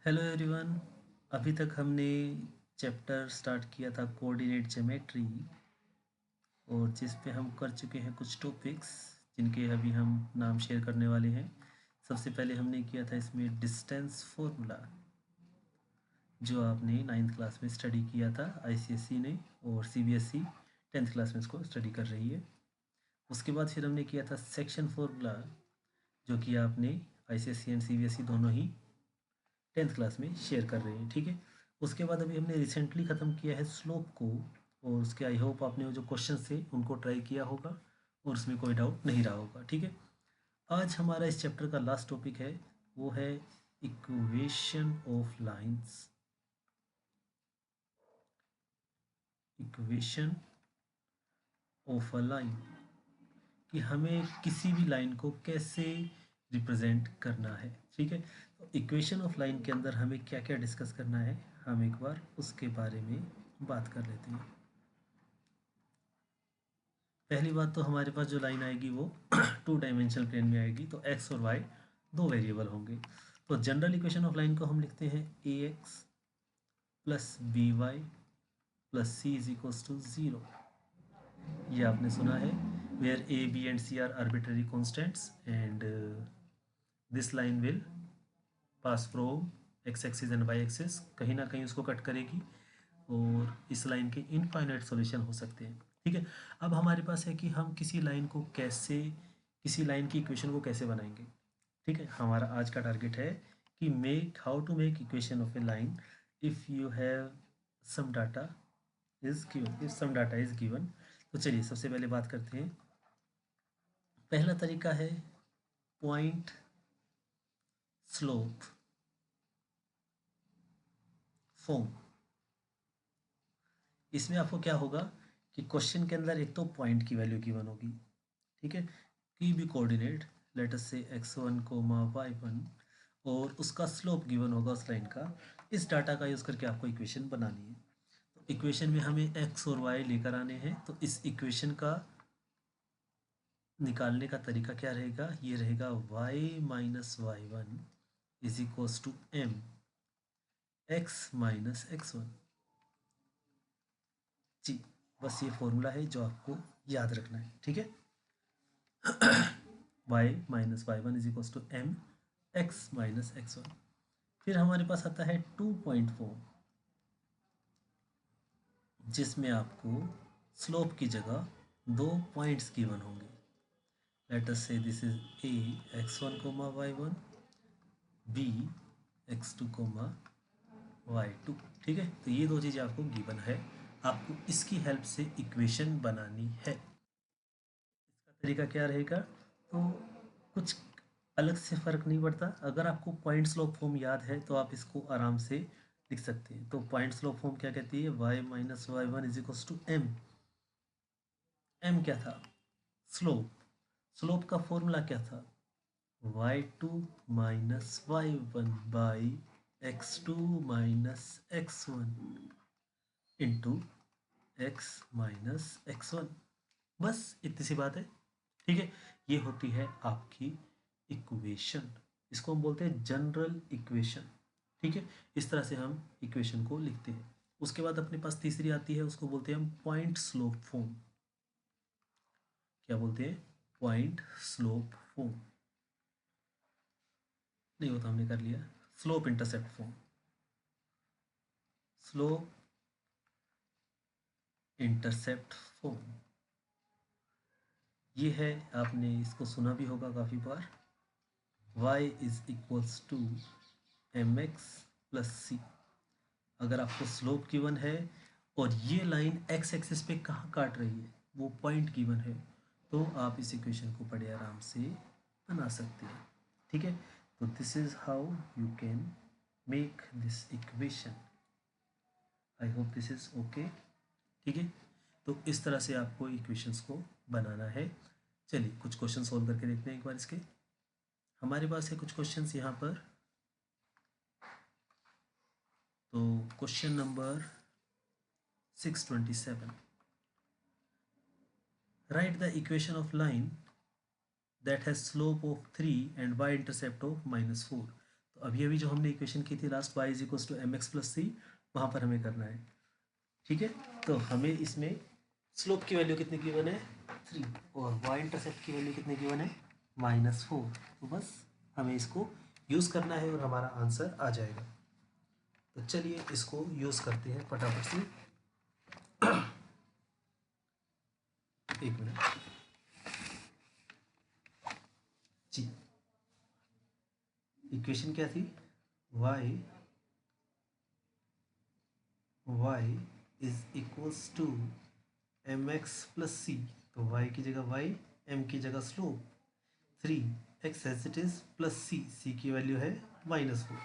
Hello everyone. अभी तक हमने चैप्टर स्टार्ट किया था कोऑर्डिनेट ज्योमेट्री, और जिस पे हम कर चुके हैं कुछ टॉपिक्स जिनके अभी हम नाम शेयर करने वाले हैं। सबसे पहले हमने किया था इसमें डिस्टेंस फॉर्मूला, जो आपने नाइन्थ क्लास में स्टडी किया था आईसीएसई ने, और सीबीएसई टेंथ क्लास में इसको स्टडी कर रही है। उसके बाद फिर हमने किया था सेक्शन फॉर्मूला, जो कि आपने आईसीएसई एंड सीबीएसई दोनों ही टेंथ क्लास में शेयर कर रहे हैं। ठीक है। उसके बाद अभी हमने रिसेंटली ख़त्म किया है स्लोप को, और उसके आई होप आपने वो जो क्वेश्चन थे उनको ट्राई किया होगा और उसमें कोई डाउट नहीं रहा होगा। ठीक है। आज हमारा इस चैप्टर का लास्ट टॉपिक है, वो है equation of lines. Equation of a line, कि हमें किसी भी लाइन को कैसे रिप्रेजेंट करना है। ठीक है। तो इक्वेशन ऑफ लाइन के अंदर हमें क्या क्या डिस्कस करना है, हम एक बार उसके बारे में बात कर लेते हैं। पहली बात तो हमारे पास जो लाइन आएगी वो टू डायमेंशनल प्लेन में आएगी, तो एक्स और वाई दो वेरिएबल होंगे। तो जनरल इक्वेशन ऑफ लाइन को हम लिखते हैं A x plus B y plus C is equals to zero. ये आपने सुना है, where A B and C are arbitrary constants and this line will pass from x axis and y axis, कहीं ना कहीं उसको कट करेगी, और इस लाइन के इनफाइनाइट सॉल्यूशन हो सकते हैं। ठीक है। अब हमारे पास है कि हम किसी लाइन को कैसे, किसी लाइन की इक्वेशन को कैसे बनाएंगे। ठीक है। हमारा आज का टारगेट है कि make how to make equation of a line if you have some data is given, if some data is given. तो चलिए सबसे पहले बात करते हैं। पहला तरीका है पॉइंट स्लोप फॉर्म। इसमें आपको क्या होगा कि क्वेश्चन के अंदर एक तो पॉइंट की वैल्यू गिवन होगी। ठीक है। की भी कोऑर्डिनेट लेट अस से x1 कोमा y1, और उसका स्लोप गिवन होगा उस लाइन का। इस डाटा का यूज़ करके आपको इक्वेशन बनानी है। तो इक्वेशन में हमें x और y लेकर आने हैं, तो इस इक्वेशन का निकालने का तरीका क्या रहेगा, ये रहेगा y minus y one is equals to m x minus x1। जी, बस ये फॉर्मूला है जो आपको याद रखना है। ठीक है। y minus y one is equals to m x minus x1। फिर हमारे पास आता है 2.4, जिसमें आपको स्लोप की जगह दो पॉइंट्स गिवन होंगे। Let us say this is a x1 comma y1, b x2 comma y2। ठीक है। तो ये दो चीज़ें आपको गिवन है, आपको इसकी हेल्प से इक्वेशन बनानी है। इसका तरीका क्या रहेगा, तो कुछ अलग से फ़र्क नहीं पड़ता। अगर आपको पॉइंट स्लोप फॉर्म याद है तो आप इसको आराम से लिख सकते हैं। तो पॉइंट स्लोप फॉर्म क्या कहती है, y minus y one is equals to m. M क्या था, स्लोप। स्लोप का फॉर्मूला क्या था, y2 minus y one by x2 minus x1 into x minus x1। बस इतनी सी बात है। ठीक है। ये होती है आपकी इक्वेशन, इसको हम बोलते हैं जनरल इक्वेशन। ठीक है। इस तरह से हम इक्वेशन को लिखते हैं। उसके बाद अपने पास तीसरी आती है, उसको बोलते हैं हम पॉइंट स्लोप फॉर्म। क्या बोलते हैं, पॉइंट स्लोप फॉर्म। नहीं, वो तो हमने कर लिया। Slope intercept form, slope intercept form, ये है, आपने इसको सुना भी होगा काफ़ी बार। y is equals to m x plus c. अगर आपको स्लोप गिवन है और ये लाइन एक्स एक्सिस पे कहाँ काट रही है, वो पॉइंट गिवन है, तो आप इस इक्वेशन को बड़े आराम से बना सकते हैं। ठीक है। तो this is how you can make this equation. I hope this is okay. ठीक है। तो इस तरह से आपको इक्वेशंस को बनाना है। चलिए कुछ क्वेश्चन सॉल्व करके देखते हैं एक बार इसके। हमारे पास है कुछ क्वेश्चंस यहाँ पर। तो question number 627, right the equation of line that has slope of 3 and y intercept of -4। तो तो अभी अभी जो हमने इक्वेशन की थी last y is equals to m x plus c, वहाँ पर हमें करना है। ठीक है, तो हमें इसमें स्लोप की वैल्यू कितनी गिवन है 3 और y इंटरसेप्ट की वैल्यू कितनी गिवन है -4। तो बस हमें इसको यूज़ करना है और हमारा आंसर आ जाएगा। तो चलिए इसको यूज़ करते हैं फटाफट से। एक मिनट जी, इक्वेशन क्या थी y is equals to m x plus c. तो y की जगह y, m की जगह slope 3x as it is plus c की वैल्यू है -4।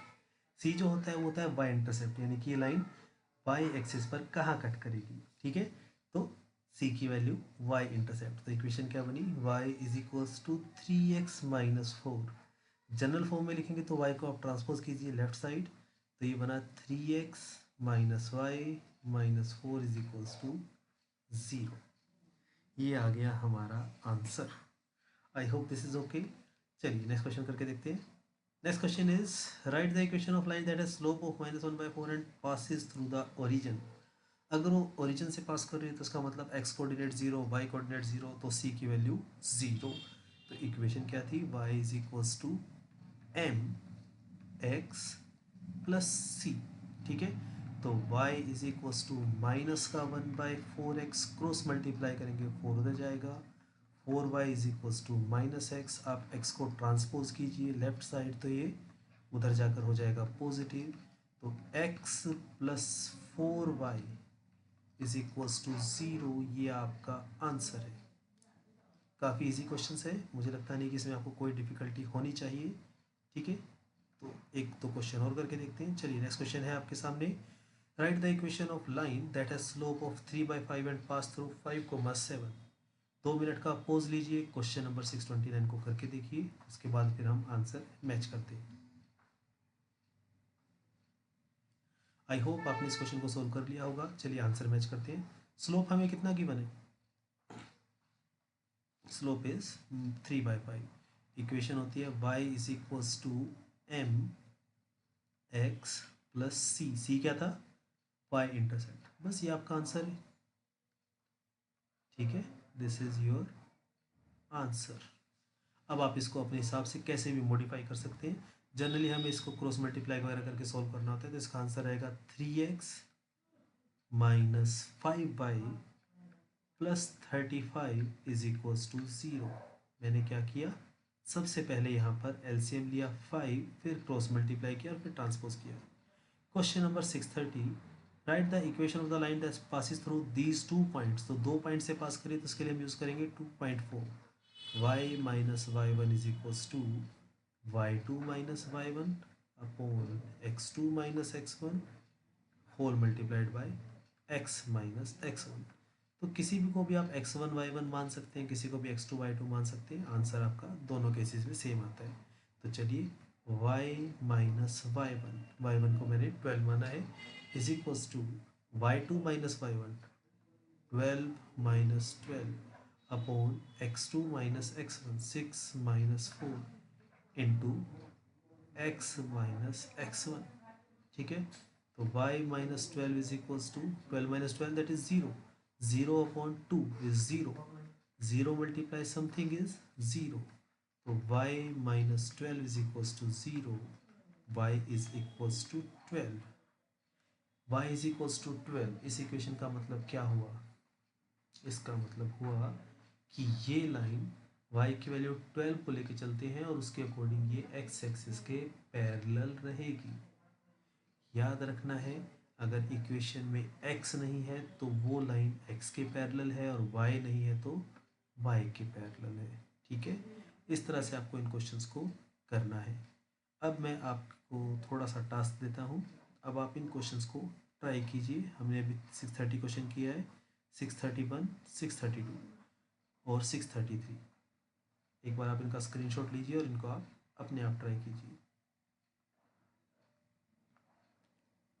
सी जो होता है वो होता है y इंटरसेप्ट, यानी कि ये लाइन y एक्सिस पर कहाँ कट करेगी। ठीक है, तो सी की वैल्यू y इंटरसेप्ट। तो इक्वेशन क्या बनी y is equals to 3x -4। General form में लिखेंगे तो y को आप ट्रांसपोज कीजिए लेफ्ट साइड, तो ये बना 3x -y -4 is equals to 0। ये आ गया हमारा answer. I hope this is okay. चलिए नेक्स्ट क्वेश्चन करके देखते हैं। Next question is right the equation of line that has slope of -1/4 and passes through the origin. अगर वो ओरिजिन से पास कर रही है तो उसका मतलब x कोऑर्डिनेट 0, y कोऑर्डिनेट 0, तो c की वैल्यू 0। तो इक्वेशन क्या थी y is equals to m x plus c. ठीक है, तो y is equals to -1/4x, cross multiply करेंगे 4 उधर जाएगा, 4y is equals to -x। आप x को ट्रांसपोज कीजिए लेफ्ट साइड, तो ये उधर जाकर हो जाएगा पॉजिटिव। तो x plus 4y is equals to 0, ये आपका आंसर है। काफ़ी इजी क्वेश्चन है, मुझे लगता नहीं कि इसमें आपको कोई डिफिकल्टी होनी चाहिए। ठीक है, तो एक दो क्वेश्चन और करके देखते हैं। चलिए नेक्स्ट क्वेश्चन है आपके सामने। Right the equation of line that has slope of 3/5 and pass through 5,7। 2 minute का पोज लीजिए, क्वेश्चन नंबर 629 को करके देखिए, उसके बाद फिर हम आंसर मैच करते हैं। आई होप आपने इस क्वेश्चन को सोल्व कर लिया होगा। चलिए आंसर मैच करते हैं। स्लोप हमें कितना गिवन है, स्लोप इज 3/5। इक्वेशन होती है y is equals to m x plus c क्या था y इंटरसेप्ट। बस ये आपका आंसर है। ठीक है, दिस इज योर आंसर। अब आप इसको अपने हिसाब से कैसे भी मॉडिफाई कर सकते हैं। जनरली हमें इसको क्रॉस मल्टीप्लाई वगैरह करके सॉल्व करना होता है, तो इसका आंसर रहेगा 3x -5y plus 35 is equals to 0। मैंने क्या किया, सबसे पहले यहाँ पर एलसीएम लिया 5, फिर क्रॉस मल्टीप्लाई किया और फिर ट्रांसपोज किया। Question number 630, right the equation of the line that passes through these 2 points. तो 2 पॉइंट से पास करिए, तो उसके लिए हम यूज़ करेंगे 2.4। y minus y1 is equals to y2 minus y1 upon x2 minus x1 whole multiplied by x minus x1। तो किसी भी को भी आप x1 y1 मान सकते हैं, किसी को भी x2 y2 मान सकते हैं। आंसर आपका दोनों केसेस में सेम आता है। तो चलिए y माइनस y1 को मैंने 12 माना है, is equals to y2 minus y1 12 minus 12 upon x2 minus x1 6 minus 4 into x minus x1। ठीक है, तो y minus 12 is equals to 12 minus 12 that is 0, 0 upon 2 is 0, 0 multiply something is 0। तो y minus 12 is equals to 0, y is equals to 12। y is equals to 12, इस equation का मतलब क्या हुआ, इसका मतलब हुआ कि ये लाइन y की वैल्यू 12 को लेके चलते हैं और उसके अकॉर्डिंग ये x एक्सिस के पैरेलल रहेगी। याद रखना है, अगर इक्वेशन में x नहीं है तो वो लाइन x के पैरेलल है, और y नहीं है तो y के पैरेलल है। ठीक है, इस तरह से आपको इन क्वेश्चंस को करना है। अब मैं आपको थोड़ा सा टास्क देता हूँ, अब आप इन क्वेश्चंस को ट्राई कीजिए। हमने अभी 630 क्वेश्चन किया है, 631, 632 और 633। एक बार आप इनका स्क्रीनशॉट लीजिए और इनको आप अपने आप ट्राई कीजिए।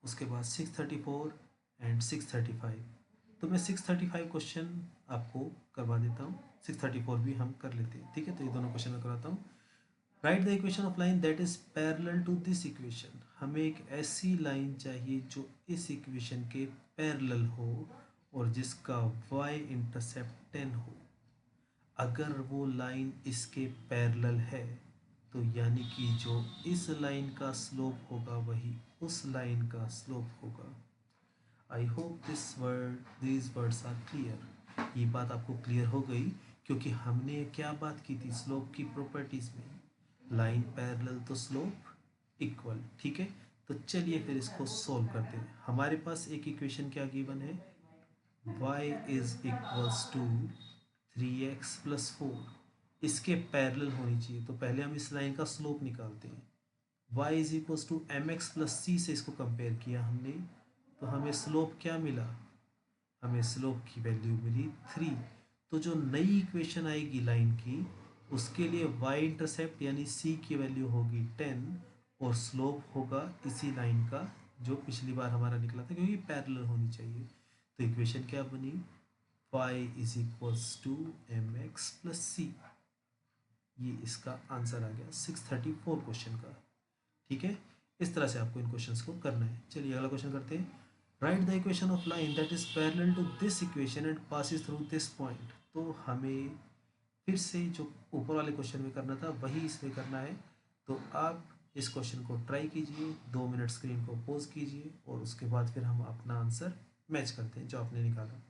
उसके बाद 634 एंड 635। तो मैं 635 क्वेश्चन आपको करवा देता हूँ, 634 भी हम कर लेते हैं। ठीक है, तो ये दोनों क्वेश्चन मैं कराता हूँ। Write the equation of line that is parallel to this equation. हमें एक ऐसी लाइन चाहिए जो इस इक्वेशन के पैरेलल हो और जिसका y इंटरसेप्ट 10 हो। अगर वो लाइन इसके पैरेलल है तो यानी कि जो इस लाइन का स्लोप होगा वही उस लाइन का स्लोप होगा। I hope these words are clear. ये बात आपको क्लियर हो गई क्योंकि हमने क्या बात की थी स्लोप की प्रॉपर्टीज में, लाइन पैरेलल तो स्लोप इक्वल। ठीक है, तो चलिए फिर इसको सोल्व करते हैं। हमारे पास एक इक्वेशन क्या गिवन है, y is equals to 3x plus 4 इसके पैरेलल होनी चाहिए। तो पहले हम इस लाइन का स्लोप निकालते हैं। y is equals to m x plus c से इसको कंपेयर किया हमने, तो हमें स्लोप क्या मिला, हमें स्लोप की वैल्यू मिली 3। तो जो नई इक्वेशन आएगी लाइन की उसके लिए y इंटरसेप्ट यानी c की वैल्यू होगी 10 और स्लोप होगा इसी लाइन का जो पिछली बार हमारा निकला था, क्योंकि पैरेलल होनी चाहिए। तो इक्वेशन क्या बनी, y is equals to m x plus c. ये इसका आंसर आ गया 634 क्वेश्चन का। ठीक है, इस तरह से आपको इन क्वेश्चंस को करना है। चलिए अगला क्वेश्चन करते हैं। Write the equation of line that is parallel to this equation and passes through this point. तो हमें फिर से जो ऊपर वाले क्वेश्चन में करना था वही इसमें करना है। तो आप इस क्वेश्चन को ट्राई कीजिए, 2 मिनट स्क्रीन को पॉज कीजिए और उसके बाद फिर हम अपना आंसर मैच करते हैं जो आपने निकाला।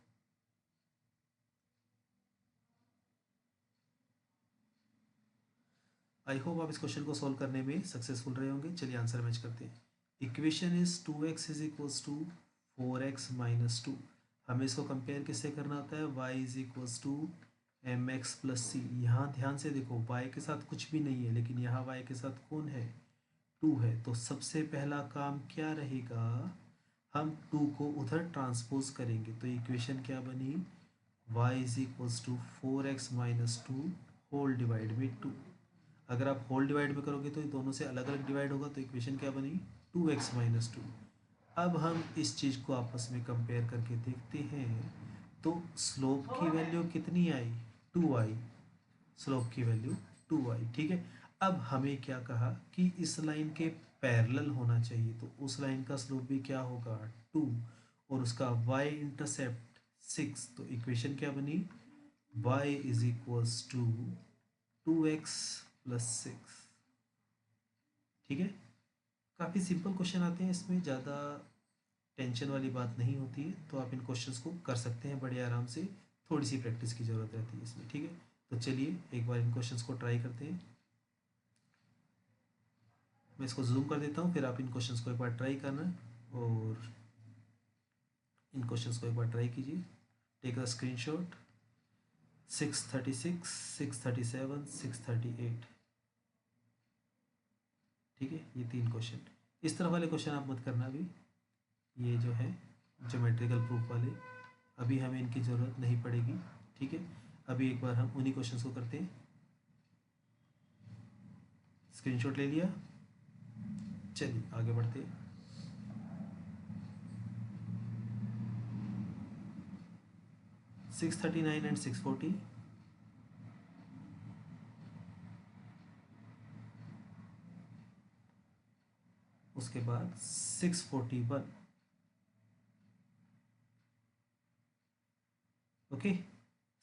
आई होप आप इस क्वेश्चन को सॉल्व करने में सक्सेसफुल रहे होंगे। चलिए आंसर मैच करते हैं। Equation is 2x is equals to 4x minus 2। हमें इसको कंपेयर किससे करना होता है, y is equals to m x plus c. यहाँ ध्यान से देखो y के साथ कुछ भी नहीं है लेकिन यहाँ y के साथ कौन है, 2 है। तो सबसे पहला काम क्या रहेगा, हम 2 को उधर ट्रांसपोज करेंगे। तो इक्वेशन क्या बनी, y is equals to 4x minus 2 whole divide में 2। अगर आप होल डिवाइड में करोगे तो ये दोनों से अलग अलग डिवाइड होगा। तो इक्वेशन क्या बनी, 2x माइनस 2। अब हम इस चीज़ को आपस में कंपेयर करके देखते हैं। तो स्लोप की वैल्यू कितनी आई, 2 आई। स्लोप की वैल्यू 2 आई। ठीक है, अब हमें क्या कहा कि इस लाइन के पैरेलल होना चाहिए। तो उस लाइन का स्लोप भी क्या होगा, 2 और उसका y इंटरसेप्ट 6। तो इक्वेशन क्या बनी, y is equals to 2x plus 6। ठीक है, काफ़ी सिंपल क्वेश्चन आते हैं, इसमें ज़्यादा टेंशन वाली बात नहीं होती है। तो आप इन क्वेश्चंस को कर सकते हैं बड़े आराम से, थोड़ी सी प्रैक्टिस की ज़रूरत रहती है इसमें। ठीक है, तो चलिए एक बार इन क्वेश्चंस को ट्राई करते हैं। मैं इसको जूम कर देता हूँ, फिर आप इन क्वेश्चंस को एक बार ट्राई करना और इन क्वेश्चंस को एक बार ट्राई कीजिए। Take a screenshot. 636, 637, 638। ठीक है, ये 3 क्वेश्चन। इस तरह वाले क्वेश्चन आप मत करना अभी, ये जो है ज्योमेट्रिकल प्रूफ वाले, अभी हमें इनकी ज़रूरत नहीं पड़ेगी। ठीक है, अभी एक बार हम उन्हीं क्वेश्चंस को करते हैं। स्क्रीनशॉट ले लिया, चलिए आगे बढ़ते हैं। Six 39 and 640। उसके बाद 641। ओके,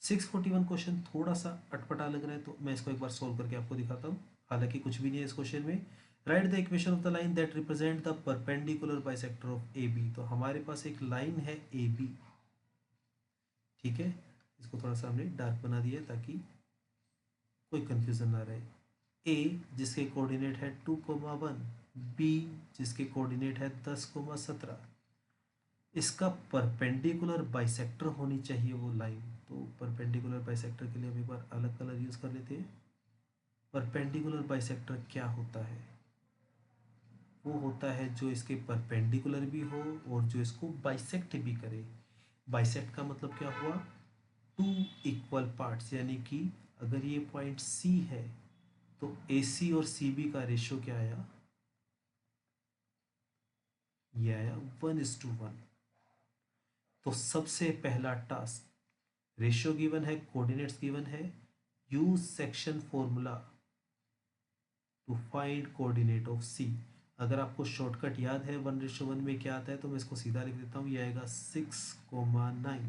641 क्वेश्चन थोड़ा सा अटपटा लग रहा है तो मैं इसको एक बार सोल्व करके आपको दिखाता हूँ। हालांकि कुछ भी नहीं है इस क्वेश्चन में। Write the equation of the line that represent the perpendicular bisector of A B. तो हमारे पास एक लाइन है ए बी। ठीक है, इसको थोड़ा सा हमने डार्क बना दिया ताकि कोई कंफ्यूजन ना रहे। ए जिसके कोऑर्डिनेट है 2,1, बी जिसके कोऑर्डिनेट है 10,17। इसका परपेंडिकुलर बाइसेक्टर होनी चाहिए वो लाइन। तो परपेंडिकुलर बाइसेक्टर के लिए हम एक बार अलग कलर यूज़ कर लेते हैं। परपेंडिकुलर बाइसेक्टर क्या होता है, वो होता है जो इसके परपेंडिकुलर भी हो और जो इसको बाइसेक्ट भी करे। बाइसेक्ट का मतलब क्या हुआ, 2 इक्वल पार्ट्स, यानी कि अगर ये पॉइंट सी है तो ए सी और सी बी का रेशियो क्या आया, ये आया 1:1। तो सबसे पहला टास्क, रेशियो गिवन है, कोऑर्डिनेट्स गिवन है, use section formula. To find coordinate of C. अगर आपको शॉर्टकट याद है 1:1 में क्या आता है तो मैं इसको सीधा लिख देता हूँ, ये आएगा 6,9।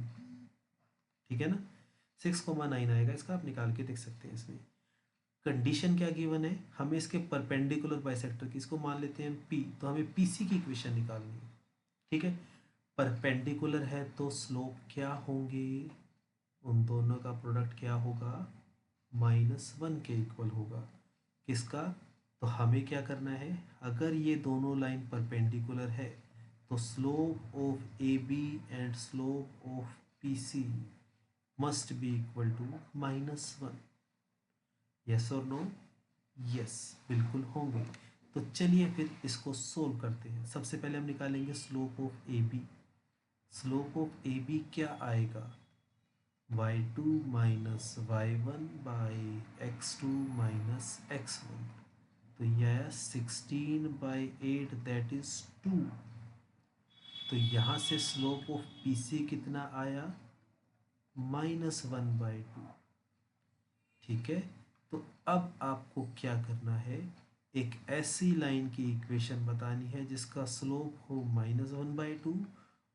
ठीक है ना, 6,9 आएगा इसका, आप निकाल के देख सकते हैं। इसमें कंडीशन क्या गिवन है, हमें इसके परपेंडिकुलर बाइसेक्टर की, इसको मान लेते हैं पी, तो हमें पीसी की इक्वेशन निकालनी है। ठीक है, परपेंडिकुलर है तो स्लोप क्या होंगे, उन दोनों का प्रोडक्ट क्या होगा, -1 के इक्वल होगा। किसका, तो हमें क्या करना है, अगर ये दोनों लाइन परपेंडिकुलर है तो slope of A B and slope of P C must be equal to -1। Yes और नो, यस बिल्कुल होंगे। तो चलिए फिर इसको सोल्व करते हैं। सबसे पहले हम निकालेंगे slope of A B. Slope of A B क्या आएगा, y2 minus y1 by x2 minus x1। तो यह आया 16/8 दैट इज 2। तो यहाँ से स्लोप ऑफ पी सी कितना आया, -1/2। ठीक है, तो अब आपको क्या करना है, एक ऐसी लाइन की इक्वेशन बतानी है जिसका स्लोप हो -1/2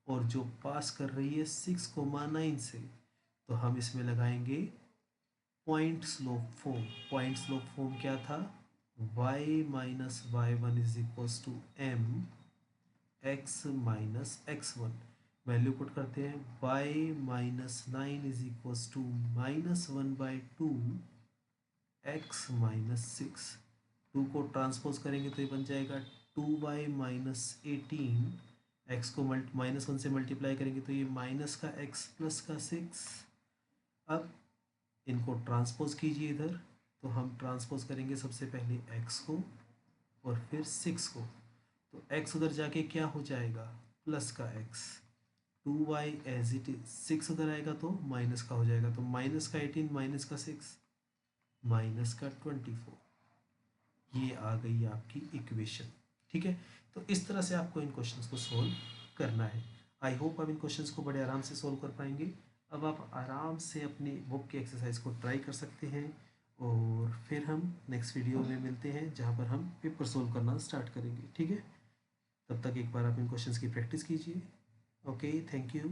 और जो पास कर रही है 6,9 से। तो हम इसमें लगाएंगे point slope form. Point slope form क्या था, y minus y1 is equals to m x minus x1। Value put करते हैं, y minus 9 is equals to -1/2 x minus 6। 2 को ट्रांसपोज करेंगे तो ये बन जाएगा 2y माइनस 18। x को -1 से मल्टीप्लाई करेंगे तो ये माइनस का x प्लस का 6। अब इनको ट्रांसपोज कीजिए इधर, तो हम ट्रांसपोज करेंगे सबसे पहले x को और फिर 6 को। तो x उधर जाके क्या हो जाएगा, प्लस का x, 2y as it is, 6 उधर आएगा तो माइनस का हो जाएगा, तो माइनस का 18 माइनस का 6 माइनस का 24। ये आ गई आपकी इक्वेशन। ठीक है, तो इस तरह से आपको इन क्वेश्चंस को सोल्व करना है। आई होप आप इन क्वेश्चंस को बड़े आराम से सोल्व कर पाएंगे। अब आप आराम से अपनी बुक की एक्सरसाइज को ट्राई कर सकते हैं और फिर हम नेक्स्ट वीडियो में मिलते हैं जहाँ पर हम पेपर सोल्व करना स्टार्ट करेंगे। ठीक है, तब तक एक बार आप इन क्वेश्चंस की प्रैक्टिस कीजिए। Okay, thank you.